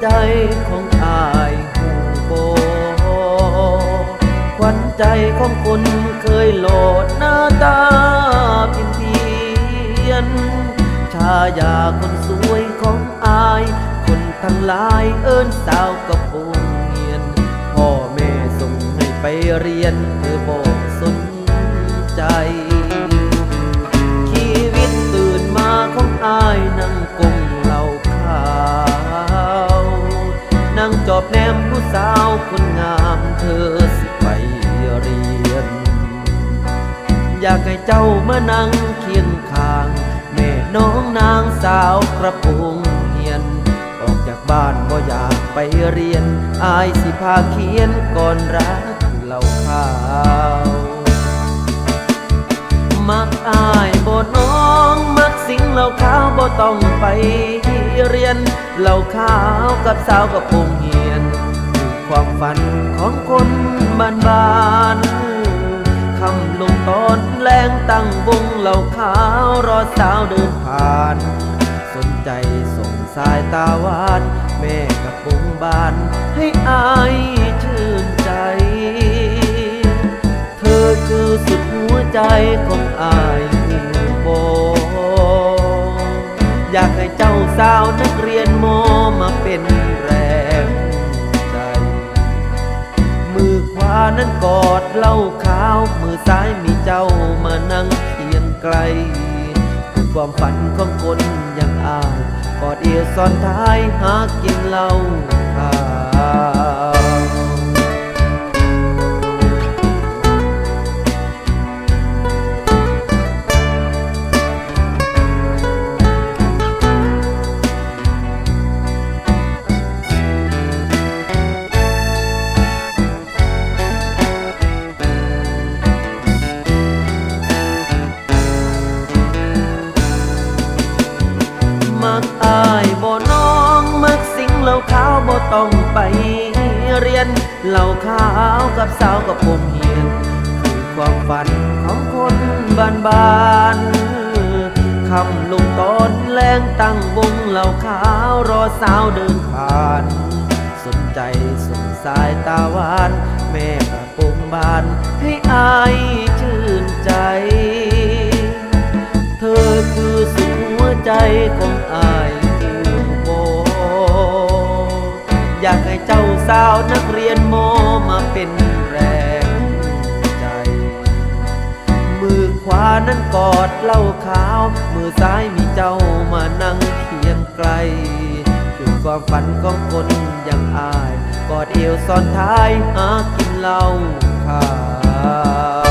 ใจของอายหูโบขวัญใจของคนเคยโหลดหน้าตาเพียนเพียนชายาคนสวยของอายคนทั้งหลายเอิ้นสาวกระโปรงเงียนพ่อแม่ส่งให้ไปเรียนเธอบอกสนใจชีวิตตื่นมาของอายนั่งกงเหล้าขาวนั่งจอบแนมผู้สาวคนงามเธอสิไปเรียนอยากให้เจ้ามานั่งเคียงข้างแม่น้องนางสาวกระโปรงเหียนออกจากบ้านบ่อยากไปเรียนอายสิพาเขียนก่อนรักเหล้าขาวมักอายบ่น้องมักสิ่งเหล้าขาวบ่ต้องไปเรียนเหล้าขาวกับสาวกระโปรงเหียนคือความฝันของคนบ้านคำลงตอนแรงตั้งวงเหล้าขาวรอสาวเดินผ่านสนใจส่งสายตาหวานแม่กับปุงบานให้อายชื่นใจเธอคือสุดหัวใจของอายโบอยากให้เจ้าสาวนักเรียนมอมาเป็นแรงใจมือขวานั้นกอดเหล้าขาวมือซ้ายมีเจ้ามานั่งเคียงไกลคือความฝันของคนอย่างอายกอดเอวซ้อนท้ายหากินเหล้าขาวมักอายบ่น้องมักสิ่งเหล้าขาวบ่ต้องไปเรียนเหล้าขาวกับสาวกับผมเหียนคือความฝันของคนบ้านคำลงตอนแรงตั้งวงเหล้าขาวรอสาวเดินผ่านสนใจส่งสายตาหวานแม่กระโปรงบานให้อายชื่นใจเธอคือสุดหัวใจของอายโบอยากให้เจ้าสาวนักเรียนมอมาเป็นแรงใจมือขวานั้นกอดเหล้าขาวมือซ้ายมีเจ้ามานั่งเคียงไกลคือความฝันของคนอย่างอายกอดเอวซ้อนท้ายหากินเหล้าขาว